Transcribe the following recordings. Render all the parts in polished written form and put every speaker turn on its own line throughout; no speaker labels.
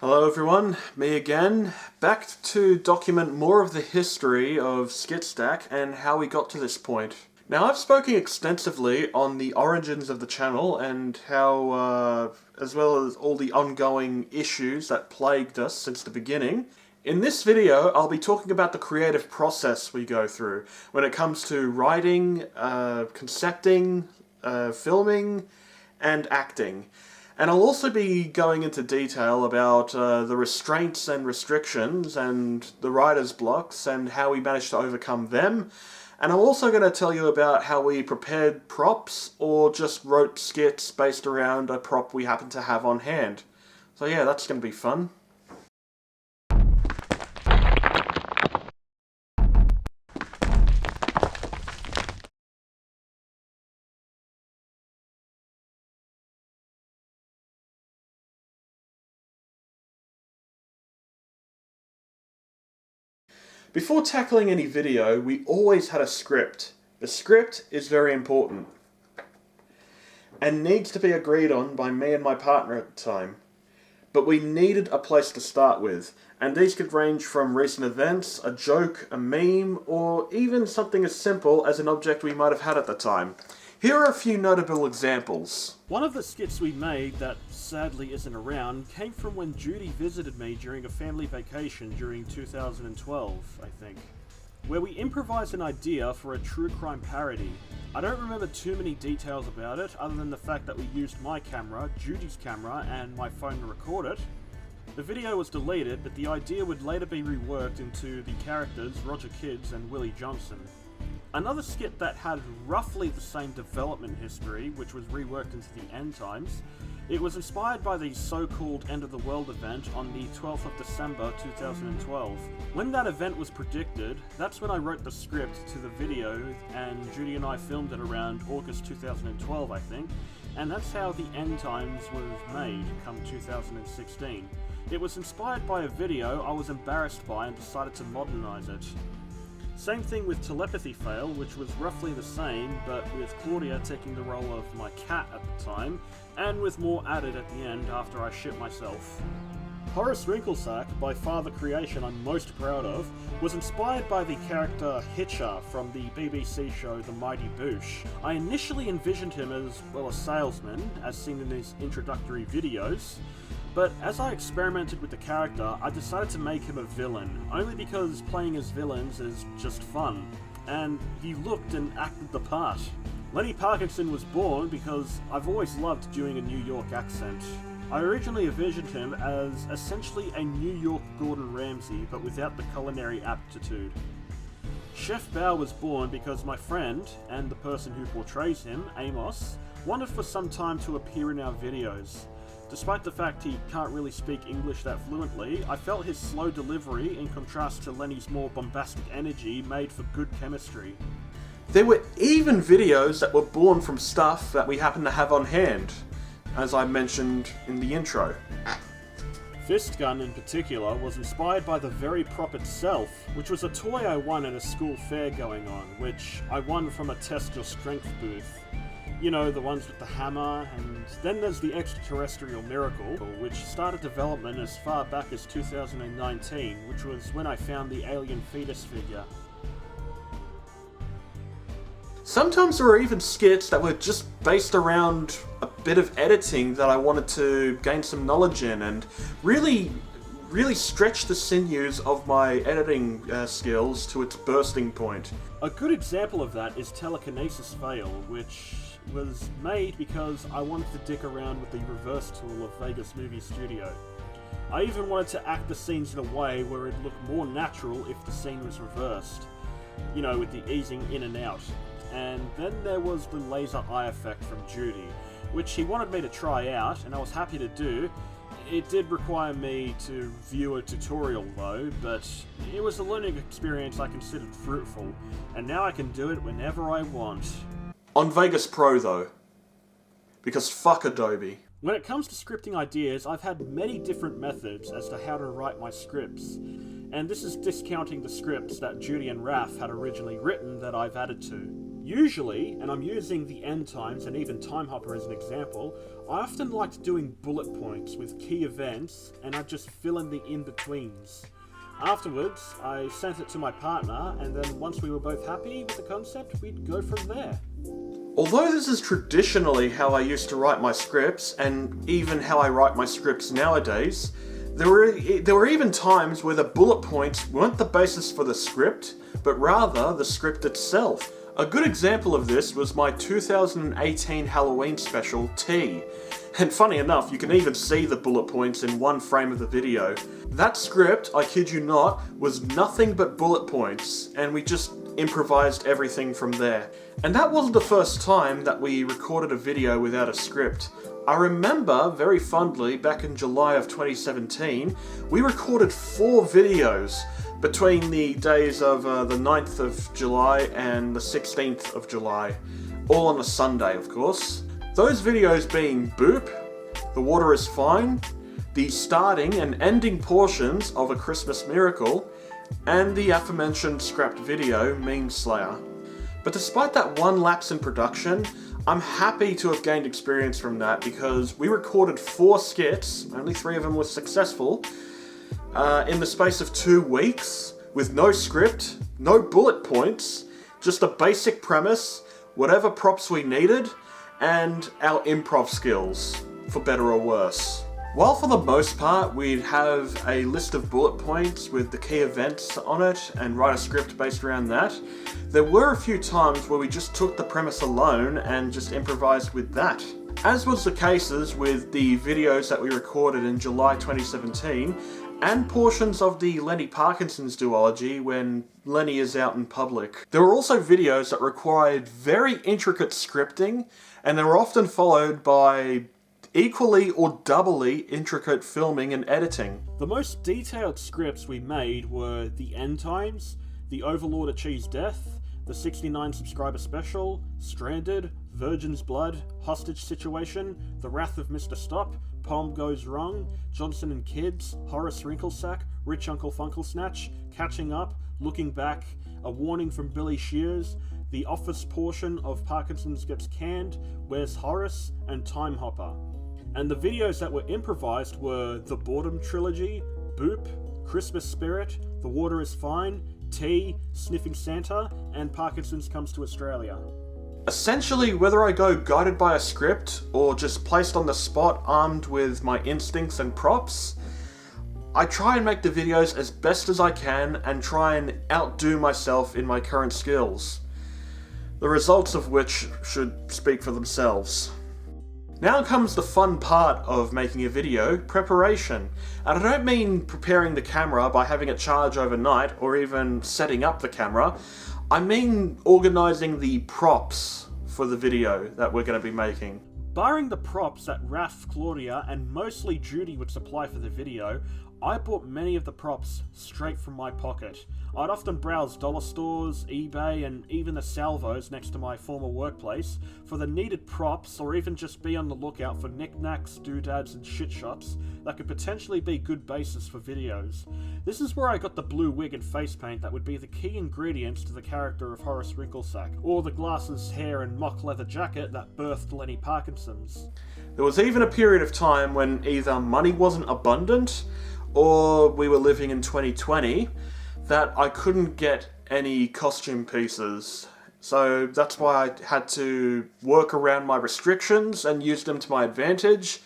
Hello everyone, me again, back to document more of the history of Skits and how we got to this point. Now I've spoken extensively on the origins of the channel and how, as well as all the ongoing issues that plagued us since the beginning. In this video, I'll be talking about the creative process we go through when it comes to writing, concepting, filming, and acting. And I'll also be going into detail about the restraints and restrictions and the writer's blocks and how we managed to overcome them. And I'm also going to tell you about how we prepared props or just wrote skits based around a prop we happen to have on hand. So yeah, that's going to be fun. Before tackling any video, we always had a script. The script is very important and needs to be agreed on by me and my partner at the time. But we needed a place to start with, and these could range from recent events, a joke, a meme, or even something as simple as an object we might have had at the time. Here are a few notable examples.
One of the skits we made that sadly isn't around came from when Judy visited me during a family vacation during 2012, I think, where we improvised an idea for a true crime parody. I don't remember too many details about it, other than the fact that we used my camera, Judy's camera, and my phone to record it. The video was deleted, but the idea would later be reworked into the characters Roger Kidds and Willie Johnson. Another skit that had roughly the same development history, which was reworked into the end times, it was inspired by the so-called End of the World event on the 12th of December 2012. When that event was predicted, that's when I wrote the script to the video, and Judy and I filmed it around August 2012, I think, and that's how the end times was made come 2016. It was inspired by a video I was embarrassed by and decided to modernize it. Same thing with Telepathy Fail, which was roughly the same, but with Claudia taking the role of my cat at the time, and with more added at the end after I shit myself. Horace Wrinklesack, by far the creation I'm most proud of, was inspired by the character Hitcher from the BBC show The Mighty Boosh. I initially envisioned him as, well, a salesman, as seen in his introductory videos, but as I experimented with the character, I decided to make him a villain, only because playing as villains is just fun, and he looked and acted the part. Lenny Parkinson was born because I've always loved doing a New York accent. I originally envisioned him as essentially a New York Gordon Ramsay, but without the culinary aptitude. Chef Bao was born because my friend, and the person who portrays him, Amos, wanted for some time to appear in our videos. Despite the fact he can't really speak English that fluently, I felt his slow delivery, in contrast to Lenny's more bombastic energy, made for good chemistry.
There were even videos that were born from stuff that we happen to have on hand, as I mentioned in the intro.
Fist Gun, in particular, was inspired by the very prop itself, which was a toy I won at a school fair going on, which I won from a Test Your Strength booth. You know, the ones with the hammer, and then there's the Extraterrestrial Miracle, which started development as far back as 2019, which was when I found the alien fetus figure.
Sometimes there were even skits that were just based around a bit of editing that I wanted to gain some knowledge in and really stretch the sinews of my editing skills to its bursting point.
A good example of that is Telekinesis Fail, which was made because I wanted to dick around with the reverse tool of Vegas Movie Studio. I even wanted to act the scenes in a way where it'd look more natural if the scene was reversed. You know, with the easing in and out. And then there was the laser eye effect from Judy, which he wanted me to try out, and I was happy to do. It did require me to view a tutorial though, but it was a learning experience I considered fruitful, and now I can do it whenever I want.
On Vegas Pro though, because fuck Adobe.
When it comes to scripting ideas, I've had many different methods as to how to write my scripts, and this is discounting the scripts that Judy and Raph had originally written that I've added to. Usually, and I'm using the end times and even Time Hopper as an example, I often liked doing bullet points with key events, and I'd just fill in the in-betweens. Afterwards, I sent it to my partner, and then once we were both happy with the concept, we'd go from there.
Although this is traditionally how I used to write my scripts, and even how I write my scripts nowadays, there were even times where the bullet points weren't the basis for the script, but rather the script itself. A good example of this was my 2018 Halloween special, T. And funny enough, you can even see the bullet points in one frame of the video. That script, I kid you not, was nothing but bullet points, and we just improvised everything from there. And that wasn't the first time that we recorded a video without a script. I remember very fondly back in July of 2017, we recorded 4 videos between the days of the 9th of July and the 16th of July. All on a Sunday, of course. Those videos being Boop, The Water is Fine, the starting and ending portions of A Christmas Miracle, and the aforementioned scrapped video, Meme Slayer. But despite that one lapse in production, I'm happy to have gained experience from that because we recorded 4 skits, only 3 of them were successful, in the space of 2 weeks, with no script, no bullet points, just a basic premise, whatever props we needed, and our improv skills, for better or worse. While for the most part we'd have a list of bullet points with the key events on it and write a script based around that, there were a few times where we just took the premise alone and just improvised with that. As was the cases with the videos that we recorded in July 2017 and portions of the Lenny Parkinson's duology when Lenny is out in public. There were also videos that required very intricate scripting, and they were often followed by equally or doubly intricate filming and editing.
The most detailed scripts we made were the End Times, the Overlord Achieves Death, the 69 subscriber special, Stranded, Virgin's Blood, Hostage Situation, The Wrath of Mr. Stop, Poem Goes Wrong, Johnson and Kids, Horace Wrinklesack, Rich Uncle Funklesnatch, Catching Up, Looking Back, A Warning from Billy Shears, the Office portion of Parkinson's Gets Canned, Where's Horace, and Time Hopper. And the videos that were improvised were The Boredom Trilogy, Boop, Christmas Spirit, The Water is Fine, Tea, Sniffing Santa, and Parkinson's Comes to Australia.
Essentially, whether I go guided by a script or just placed on the spot armed with my instincts and props, I try and make the videos as best as I can and try and outdo myself in my current skills. The results of which should speak for themselves. Now comes the fun part of making a video, preparation. And I don't mean preparing the camera by having it charge overnight or even setting up the camera. I mean organising the props for the video that we're going to be making.
Barring the props that Raph, Claudia, and mostly Judy would supply for the video, I bought many of the props straight from my pocket. I'd often browse dollar stores, eBay, and even the salvos next to my former workplace for the needed props, or even just be on the lookout for knickknacks, doodads, and shit shops that could potentially be good basis for videos. This is where I got the blue wig and face paint that would be the key ingredients to the character of Horace Wrinklesack, or the glasses, hair, and mock leather jacket that birthed Lenny Parkinson's.
There was even a period of time when either money wasn't abundant, or we were living in 2020, that I couldn't get any costume pieces. So that's why I had to work around my restrictions and use them to my advantage,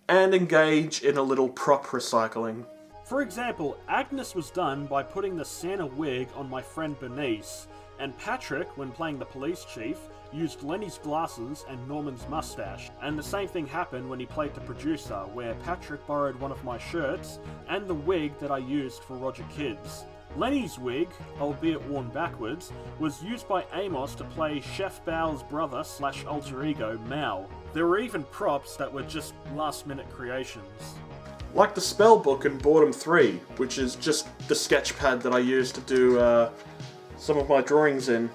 and engage in a little prop recycling.
For example, Agnes was done by putting the Santa wig on my friend Bernice, and Patrick, when playing the police chief, used Lenny's glasses and Norman's mustache. And the same thing happened when he played the producer, where Patrick borrowed one of my shirts and the wig that I used for Roger Kids. Lenny's wig, albeit worn backwards, was used by Amos to play Chef Bao's brother / alter ego, Mao. There were even props that were just last-minute creations.
Like the spell book in Boredom 3, which is just the sketch pad that I use to do some of my drawings in.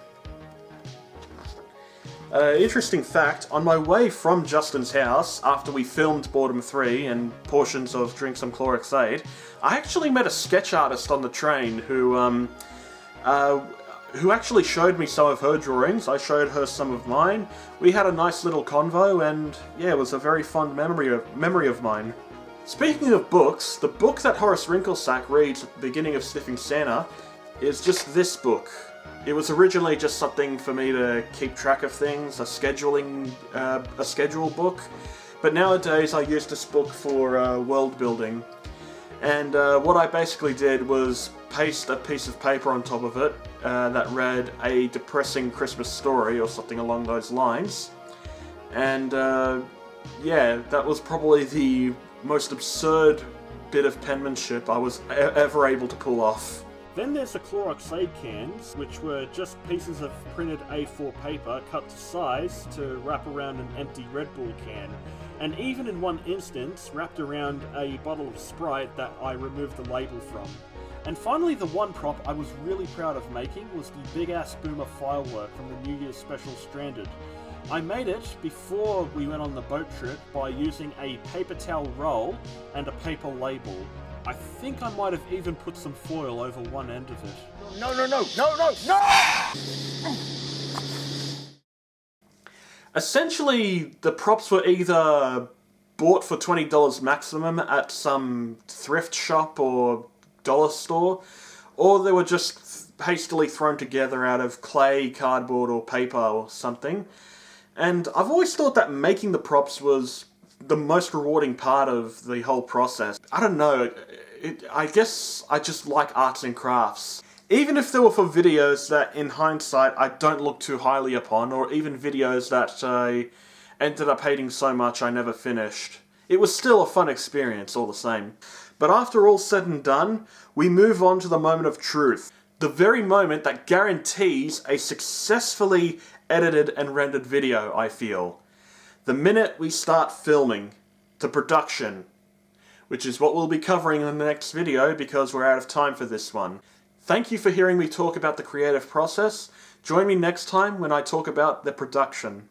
Interesting fact, on my way from Justin's house, after we filmed Boredom 3 and portions of Drink Some Chlorix Aid, I actually met a sketch artist on the train who who actually showed me some of her drawings. I showed her some of mine. We had a nice little convo, and yeah, it was a very fond memory of mine. Speaking of books, the book that Horace Wrinklesack reads at the beginning of Sniffing Santa is just this book. It was originally just something for me to keep track of things, a schedule book, but nowadays I use this book for world building. And what I basically did was paste a piece of paper on top of it that read A Depressing Christmas Story or something along those lines. And yeah, that was probably the most absurd bit of penmanship I was ever able to pull off.
Then there's the Clorox aid cans, which were just pieces of printed A4 paper cut to size to wrap around an empty Red Bull can, and even in one instance wrapped around a bottle of Sprite that I removed the label from. And finally, the one prop I was really proud of making was the Big Ass Boomer firework from the New Year's special Stranded. I made it before we went on the boat trip by using a paper towel roll and a paper label. I think I might have even put some foil over one end of it.
No!
Essentially, the props were either bought for $20 maximum at some thrift shop or dollar store, or they were just hastily thrown together out of clay, cardboard, or paper or something. And I've always thought that making the props was the most rewarding part of the whole process. I don't know, I guess I just like arts and crafts. Even if they were for videos that, in hindsight, I don't look too highly upon, or even videos that I ended up hating so much I never finished. It was still a fun experience, all the same. But after all said and done, we move on to the moment of truth. The very moment that guarantees a successfully edited and rendered video, I feel. The minute we start filming, the production, which is what we'll be covering in the next video because we're out of time for this one. Thank you for hearing me talk about the creative process. Join me next time when I talk about the production.